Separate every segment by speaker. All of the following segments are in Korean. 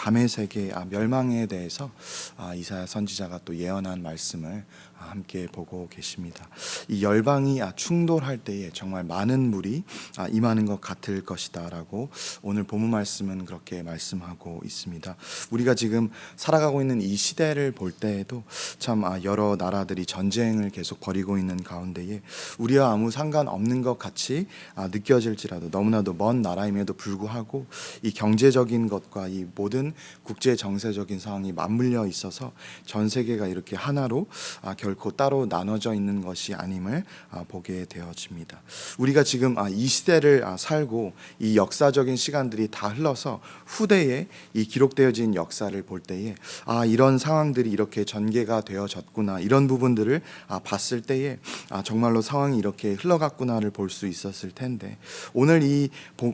Speaker 1: 다메섹의 멸망에 대해서 이사야 선지자가 또 예언한 말씀을 함께 보고 계십니다. 이 열방이 충돌할 때에 정말 많은 물이 임하는 것 같을 것이다라고 오늘 본문 말씀은 그렇게 말씀하고 있습니다. 우리가 지금 살아가고 있는 이 시대를 볼 때에도 참 여러 나라들이 전쟁을 계속 벌이고 있는 가운데에 우리와 아무 상관없는 것 같이 느껴질지라도 너무나도 먼 나라임에도 불구하고 이 경제적인 것과 이 모든 국제 정세적인 상황이 맞물려 있어서 전 세계가 이렇게 하나로 결코 따로 나눠져 있는 것이 아님을 보게 되어집니다. 우리가 지금 이 시대를 살고 이 역사적인 시간들이 다 흘러서 후대에 이 기록되어진 역사를 볼 때에 이런 상황들이 이렇게 전개가 되어졌구나, 이런 부분들을 봤을 때에 정말로 상황이 이렇게 흘러갔구나를 볼 수 있었을 텐데, 오늘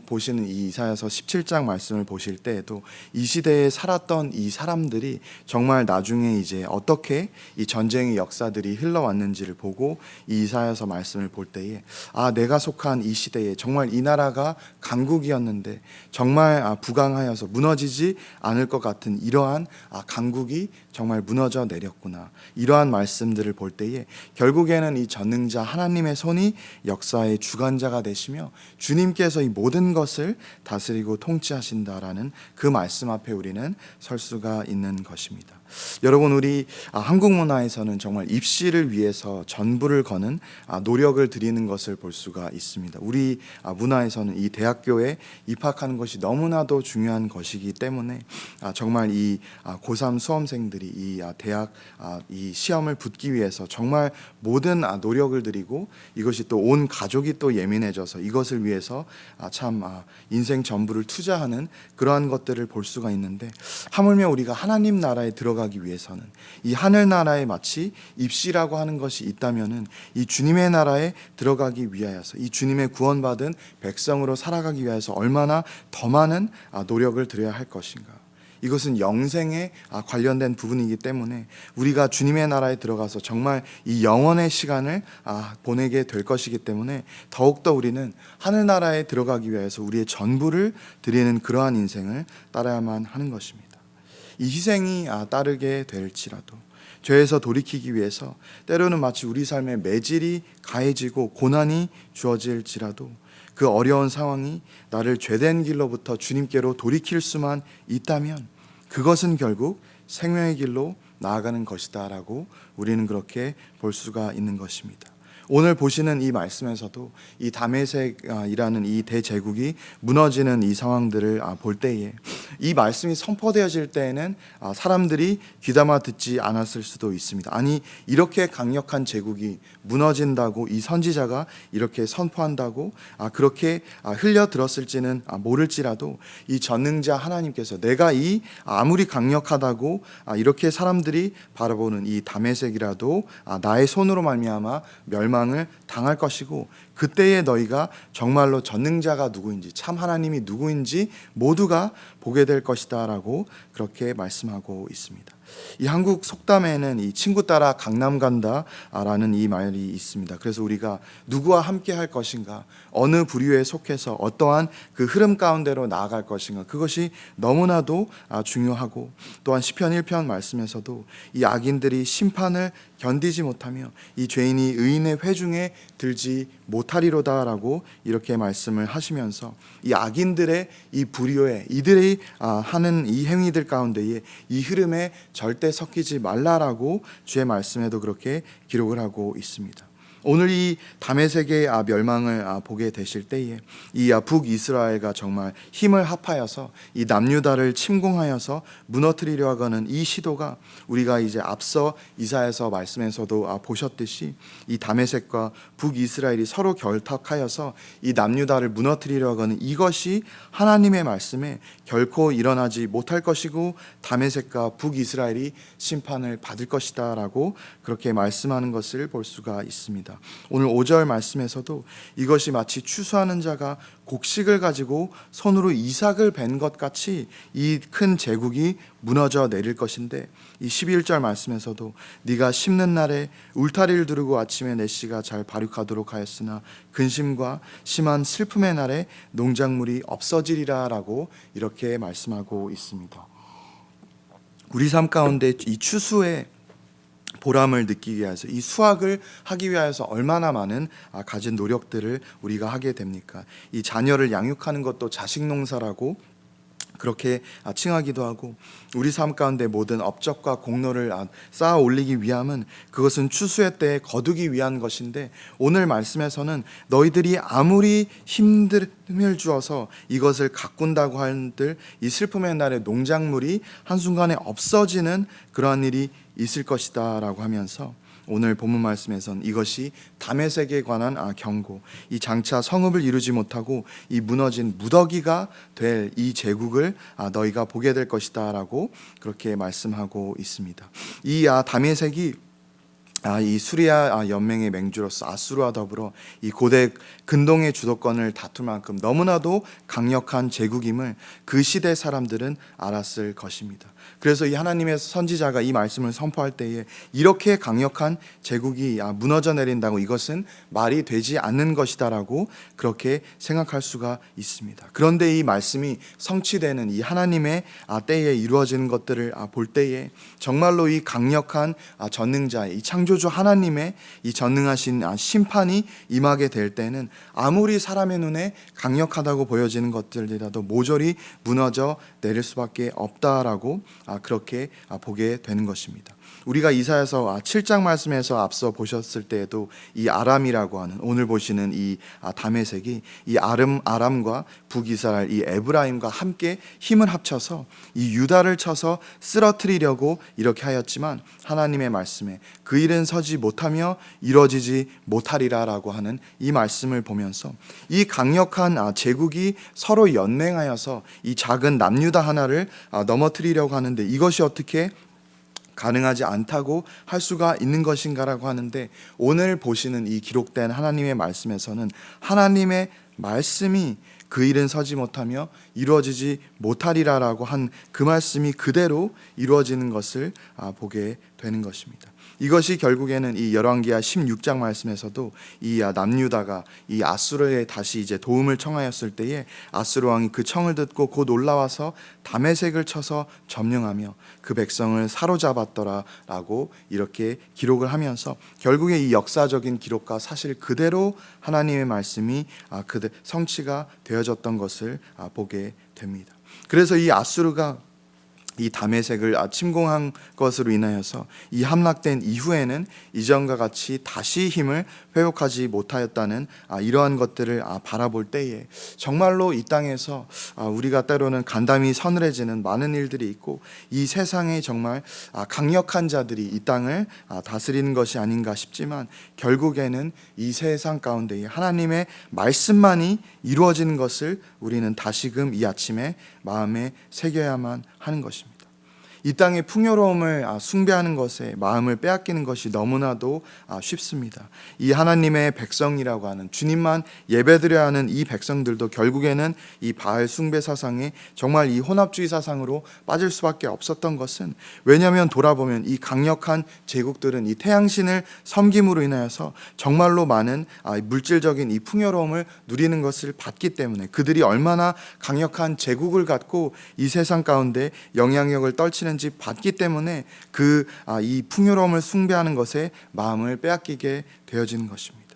Speaker 1: 보시는 이 이사야서 17장 말씀을 보실 때에도 이 시대에 살았던 이 사람들이 정말 나중에 이제 어떻게 이 전쟁의 역사들이 흘러왔는지를 보고 이 이사야서 말씀을 볼 때에 내가 속한 이 시대에 정말 이 나라가 강국이었는데 정말 부강하여서 무너지지 않을 것 같은 이러한 강국이 정말 무너져 내렸구나, 이러한 말씀들을 볼 때에 결국에는 이 전능자 하나님의 손이 역사의 주관자가 되시며 주님께서 이 모든 것을 다스리고 통치하신다라는 그 말씀 앞에 우리는 설 수가 있는 것입니다. 여러분, 우리 한국 문화에서는 정말 입시를 위해서 전부를 거는 노력을 드리는 것을 볼 수가 있습니다. 우리 문화에서는 이 대학교에 입학하는 것이 너무나도 중요한 것이기 때문에 정말 이 고3 수험생들이 이 대학 이 시험을 붙기 위해서 정말 모든 노력을 드리고 이것이 또 온 가족이 또 예민해져서 이것을 위해서 참 인생 전부를 투자하는 그러한 것들을 볼 수가 있는데, 하물며 우리가 하나님 나라에 들어가기 위해서는 이 하늘나라에 마치 입시라고 하는 것이 있다면은 이 주님의 나라에 들어가기 위하여서 이 주님의 구원받은 백성으로 살아가기 위해서 얼마나 더 많은 노력을 드려야 할 것인가. 이것은 영생에 관련된 부분이기 때문에 우리가 주님의 나라에 들어가서 정말 이 영원의 시간을 보내게 될 것이기 때문에 더욱더 우리는 하늘나라에 들어가기 위해서 우리의 전부를 드리는 그러한 인생을 따라야만 하는 것입니다. 이 희생이 따르게 될지라도 죄에서 돌이키기 위해서 때로는 마치 우리 삶의 매질이 가해지고 고난이 주어질지라도 그 어려운 상황이 나를 죄된 길로부터 주님께로 돌이킬 수만 있다면 그것은 결국 생명의 길로 나아가는 것이다라고 우리는 그렇게 볼 수가 있는 것입니다. 오늘 보시는 이 말씀에서도 이 다메섹이라는 이 대제국이 무너지는 이 상황들을 볼 때에 이 말씀이 선포되어질 때에는 사람들이 귀담아 듣지 않았을 수도 있습니다. 아니, 이렇게 강력한 제국이 무너진다고 이 선지자가 이렇게 선포한다고 그렇게 흘려들었을지는 모를지라도 이 전능자 하나님께서 내가 이 아무리 강력하다고 이렇게 사람들이 바라보는 이 다메섹이라도 나의 손으로 말미암아 멸망을 당할 것이고, 그때에 너희가 정말로 전능자가 누구인지, 참 하나님이 누구인지 모두가 보게 될 것이다 라고 그렇게 말씀하고 있습니다. 이 한국 속담에는 이 친구 따라 강남 간다 라는 이 말이 있습니다. 그래서 우리가 누구와 함께 할 것인가, 어느 부류에 속해서 어떠한 그 흐름 가운데로 나아갈 것인가, 그것이 너무나도 중요하고, 또한 시편 1편 말씀에서도 이 악인들이 심판을 견디지 못하며 이 죄인이 의인의 회중에 들지 못하리로다라고 이렇게 말씀을 하시면서 이 악인들의 이 불효에 이들이 하는 이 행위들 가운데에 이 흐름에 절대 섞이지 말라라고 주의 말씀에도 그렇게 기록을 하고 있습니다. 오늘 이 다메섹의 멸망을 보게 되실 때에 이 북이스라엘과 정말 힘을 합하여서 이 남유다를 침공하여서 무너뜨리려 하는 이 시도가 우리가 이제 앞서 이사야서 말씀에서도 보셨듯이 이 다메섹과 북이스라엘이 서로 결탁하여서 이 남유다를 무너뜨리려 하는 이것이 하나님의 말씀에 결코 일어나지 못할 것이고 다메섹과 북이스라엘이 심판을 받을 것이다 라고 그렇게 말씀하는 것을 볼 수가 있습니다. 오늘 5절 말씀에서도 이것이 마치 추수하는 자가 곡식을 가지고 손으로 이삭을 벤 것 같이 이 큰 제국이 무너져 내릴 것인데, 이 11절 말씀에서도 네가 심는 날에 울타리를 두르고 아침에 내 씨가 잘 발육하도록 하였으나 근심과 심한 슬픔의 날에 농작물이 없어지리라 라고 이렇게 말씀하고 있습니다. 우리 삶 가운데 이 추수의 보람을 느끼기 위해서, 이 수확을 하기 위해서 얼마나 많은 가진 노력들을 우리가 하게 됩니까? 이 자녀를 양육하는 것도 자식 농사라고 그렇게 칭하기도 하고, 우리 삶 가운데 모든 업적과 공로를 쌓아 올리기 위함은 그것은 추수의 때에 거두기 위한 것인데, 오늘 말씀에서는 너희들이 아무리 힘을 주어서 이것을 가꾼다고 한들 이 슬픔의 날에 농작물이 한순간에 없어지는 그러한 일이 있을 것이다 라고 하면서, 오늘 본문 말씀에서는 이것이 다메섹에 관한 경고, 이 장차 성읍을 이루지 못하고 이 무너진 무더기가 될 이 제국을 너희가 보게 될 것이다 라고 그렇게 말씀하고 있습니다. 이 다메섹이 이 수리아 연맹의 맹주로서 아수르와 더불어 이 고대 근동의 주도권을 다툴 만큼 너무나도 강력한 제국임을 그 시대 사람들은 알았을 것입니다. 그래서 이 하나님의 선지자가 이 말씀을 선포할 때에 이렇게 강력한 제국이 무너져 내린다고, 이것은 말이 되지 않는 것이다라고 그렇게 생각할 수가 있습니다. 그런데 이 말씀이 성취되는 이 하나님의 때에 이루어지는 것들을 볼 때에 정말로 이 강력한 전능자의, 이 창조주 하나님의 이 전능하신 심판이 임하게 될 때는 아무리 사람의 눈에 강력하다고 보여지는 것들이라도 모조리 무너져 내릴 수밖에 없다라고 그렇게 보게 되는 것입니다. 우리가 이사야서 7장 말씀에서 앞서 보셨을 때에도 이 아람이라고 하는, 오늘 보시는 이 다메섹이 이 아람과 북이스라엘 이 에브라임과 함께 힘을 합쳐서 이 유다를 쳐서 쓰러뜨리려고 이렇게 하였지만, 하나님의 말씀에 그 일은 서지 못하며 이루어지지 못하리라라고 하는 이 말씀을 보면서, 이 강력한 제국이 서로 연맹하여서 이 작은 남유다 하나를 넘어뜨리려고 하는데 이것이 어떻게 가능하지 않다고 할 수가 있는 것인가라고 하는데, 오늘 보시는 이 기록된 하나님의 말씀에서는 하나님의 말씀이 그 일은 서지 못하며 이루어지지 못하리라라고 한 그 말씀이 그대로 이루어지는 것을 보게 되는 것입니다. 이것이 결국에는 이 열왕기하 16장 말씀에서도 이 남유다가 이 아수르에 다시 이제 도움을 청하였을 때에 아수르 왕이 그 청을 듣고 곧 올라와서 다메섹을 쳐서 점령하며 그 백성을 사로잡았더라라고 이렇게 기록을 하면서, 결국에 이 역사적인 기록과 사실 그대로 하나님의 말씀이 그 성취가 되어졌던 것을 보게 됩니다. 그래서 이 아수르가 이 다메섹을 침공한 것으로 인하여서 이 함락된 이후에는 이전과 같이 다시 힘을 회복하지 못하였다는 이러한 것들을 바라볼 때에 정말로 이 땅에서 우리가 때로는 간담이 서늘해지는 많은 일들이 있고, 이 세상에 정말 강력한 자들이 이 땅을 다스리는 것이 아닌가 싶지만, 결국에는 이 세상 가운데 하나님의 말씀만이 이루어지는 것을 우리는 다시금 이 아침에 마음에 새겨야만 하는 것입니다. 이 땅의 풍요로움을 숭배하는 것에 마음을 빼앗기는 것이 너무나도 쉽습니다. 이 하나님의 백성이라고 하는, 주님만 예배드려야 하는 이 백성들도 결국에는 이 바알 숭배 사상에, 정말 이 혼합주의 사상으로 빠질 수밖에 없었던 것은, 왜냐하면 돌아보면 이 강력한 제국들은 이 태양신을 섬김으로 인하여서 정말로 많은 물질적인 이 풍요로움을 누리는 것을 봤기 때문에, 그들이 얼마나 강력한 제국을 갖고 이 세상 가운데 영향력을 떨치는 받기 때문에 이 풍요로움을 숭배하는 것에 마음을 빼앗기게 되어지는 것입니다.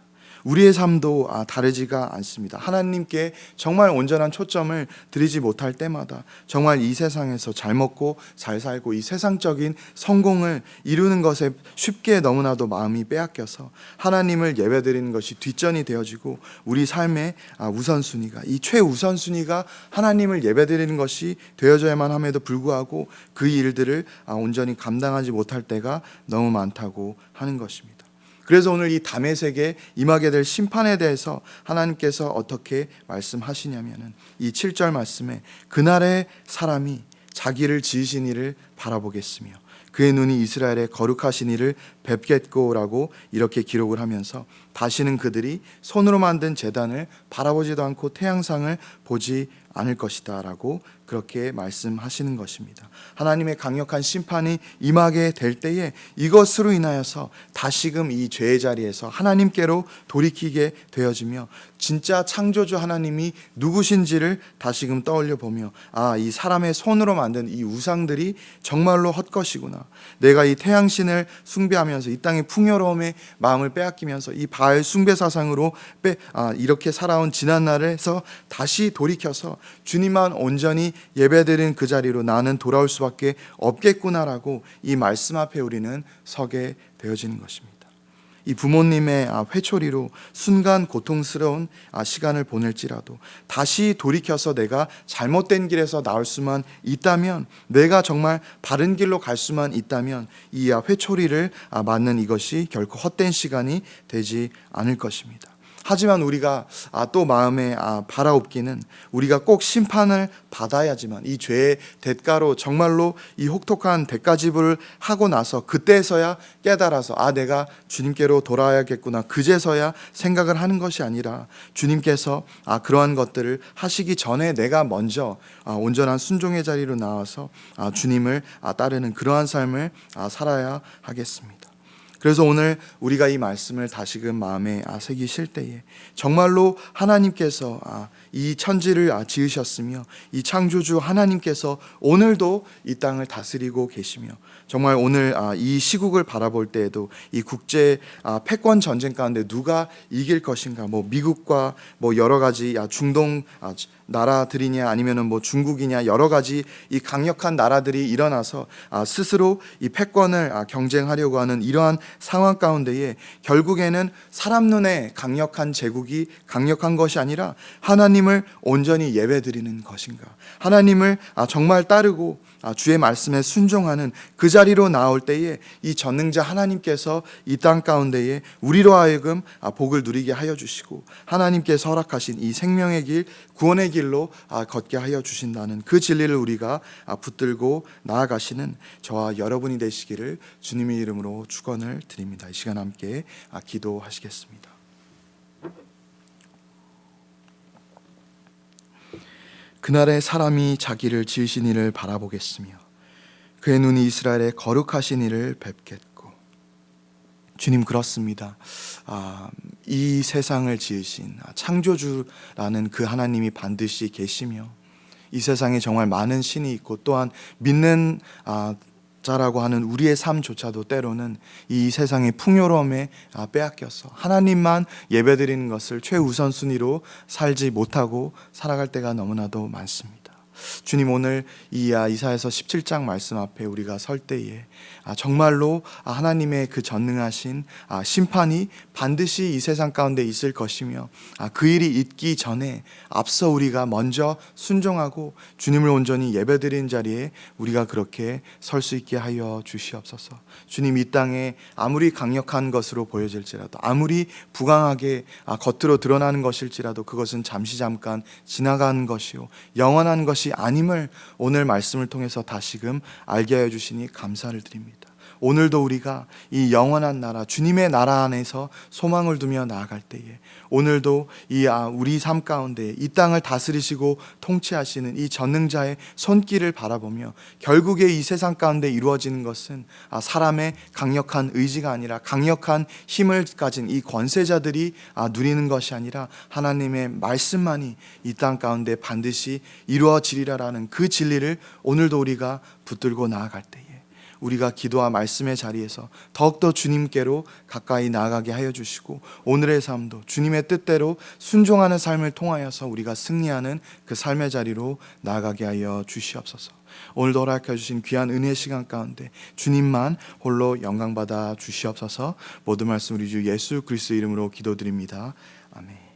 Speaker 1: 우리의 삶도 다르지가 않습니다. 하나님께 정말 온전한 초점을 드리지 못할 때마다 정말 이 세상에서 잘 먹고 잘 살고 이 세상적인 성공을 이루는 것에 쉽게 너무나도 마음이 빼앗겨서 하나님을 예배드리는 것이 뒷전이 되어지고, 우리 삶의 우선순위가, 이 최우선순위가 하나님을 예배드리는 것이 되어져야만 함에도 불구하고 그 일들을 온전히 감당하지 못할 때가 너무 많다고 하는 것입니다. 그래서 오늘 이 다메섹에 임하게 될 심판에 대해서 하나님께서 어떻게 말씀하시냐면은, 이 7절 말씀에 그날의 사람이 자기를 지으신 이를 바라보겠으며 그의 눈이 이스라엘의 거룩하신 이를 뵙겠고라고 이렇게 기록을 하면서, 다시는 그들이 손으로 만든 제단을 바라보지도 않고 태양상을 보지 않을 것이다 라고 그렇게 말씀하시는 것입니다. 하나님의 강력한 심판이 임하게 될 때에 이것으로 인하여서 다시금 이 죄의 자리에서 하나님께로 돌이키게 되어지며 진짜 창조주 하나님이 누구신지를 다시금 떠올려 보며 이 사람의 손으로 만든 이 우상들이 정말로 헛것이구나. 내가 이 태양신을 숭배하면서 이 땅의 풍요로움에 마음을 빼앗기면서 이 바알 숭배 사상으로 이렇게 살아온 지난 날에서 다시 돌이켜서 주님만 온전히 예배드린 그 자리로 나는 돌아올 수밖에 없겠구나라고 이 말씀 앞에 우리는 서게 되어지는 것입니다. 이 부모님의 회초리로 순간 고통스러운 시간을 보낼지라도 다시 돌이켜서 내가 잘못된 길에서 나올 수만 있다면, 내가 정말 바른 길로 갈 수만 있다면 이 회초리를 맞는 이것이 결코 헛된 시간이 되지 않을 것입니다. 하지만 우리가 또 마음에 바라옵기는 우리가 꼭 심판을 받아야지만 이 죄의 대가로 정말로 이 혹독한 대가지불을 하고 나서 그때서야 깨달아서 내가 주님께로 돌아와야겠구나, 그제서야 생각을 하는 것이 아니라 주님께서 그러한 것들을 하시기 전에 내가 먼저 온전한 순종의 자리로 나와서 주님을 따르는 그러한 삶을 살아야 하겠습니다. 그래서 오늘 우리가 이 말씀을 다시금 마음에 새기실 때에 정말로 하나님께서 이 천지를 지으셨으며 이 창조주 하나님께서 오늘도 이 땅을 다스리고 계시며 정말 오늘 이 시국을 바라볼 때에도 이 국제 패권 전쟁 가운데 누가 이길 것인가, 미국과 여러 가지 중동 나라들이냐 아니면은 중국이냐 여러 가지 이 강력한 나라들이 일어나서 스스로 이 패권을 경쟁하려고 하는 이러한 상황 가운데에 결국에는 사람 눈에 강력한 제국이 강력한 것이 아니라 하나님을 온전히 예배드리는 것인가, 하나님을 정말 따르고 주의 말씀에 순종하는 그 자리로 나올 때에 이 전능자 하나님께서 이 땅 가운데에 우리로 하여금 복을 누리게 하여 주시고 하나님께서 허락하신 이 생명의 길, 구원의 길로 걷게 하여 주신다는 그 진리를 우리가 붙들고 나아가시는 저와 여러분이 되시기를 주님의 이름으로 축원을 드립니다. 이 시간 함께 기도하시겠습니다. 그날에 사람이 자기를 지으신 이를 바라보겠으며 그의 눈이 이스라엘의 거룩하신 이를 뵙겠고. 주님, 그렇습니다. 이 세상을 지으신 창조주라는 그 하나님이 반드시 계시며 이 세상에 정말 많은 신이 있고 또한 믿는 자라고 하는 우리의 삶조차도 때로는 이 세상의 풍요로움에 빼앗겨서 하나님만 예배드리는 것을 최우선순위로 살지 못하고 살아갈 때가 너무나도 많습니다. 주님, 오늘 이 이사야서 17장 말씀 앞에 우리가 설 때에 정말로 하나님의 그 전능하신 심판이 반드시 이 세상 가운데 있을 것이며 그 일이 있기 전에 앞서 우리가 먼저 순종하고 주님을 온전히 예배드리는 자리에 우리가 그렇게 설 수 있게 하여 주시옵소서. 주님, 이 땅에 아무리 강력한 것으로 보여질지라도 아무리 부강하게 겉으로 드러나는 것일지라도 그것은 잠시 잠깐 지나가는 것이요 영원한 것이 아님을 오늘 말씀을 통해서 다시금 알게 하여 주시니 감사를 드립니다. 오늘도 우리가 이 영원한 나라, 주님의 나라 안에서 소망을 두며 나아갈 때에 오늘도 이 우리 삶 가운데 이 땅을 다스리시고 통치하시는 이 전능자의 손길을 바라보며 결국에 이 세상 가운데 이루어지는 것은 사람의 강력한 의지가 아니라 강력한 힘을 가진 이 권세자들이 누리는 것이 아니라 하나님의 말씀만이 이 땅 가운데 반드시 이루어지리라라는 그 진리를 오늘도 우리가 붙들고 나아갈 때에 우리가 기도와 말씀의 자리에서 더욱더 주님께로 가까이 나아가게 하여 주시고 오늘의 삶도 주님의 뜻대로 순종하는 삶을 통하여서 우리가 승리하는 그 삶의 자리로 나아가게 하여 주시옵소서. 오늘도 허락해 주신 귀한 은혜의 시간 가운데 주님만 홀로 영광받아 주시옵소서. 모든 말씀 우리 주 예수 그리스도 이름으로 기도드립니다. 아멘.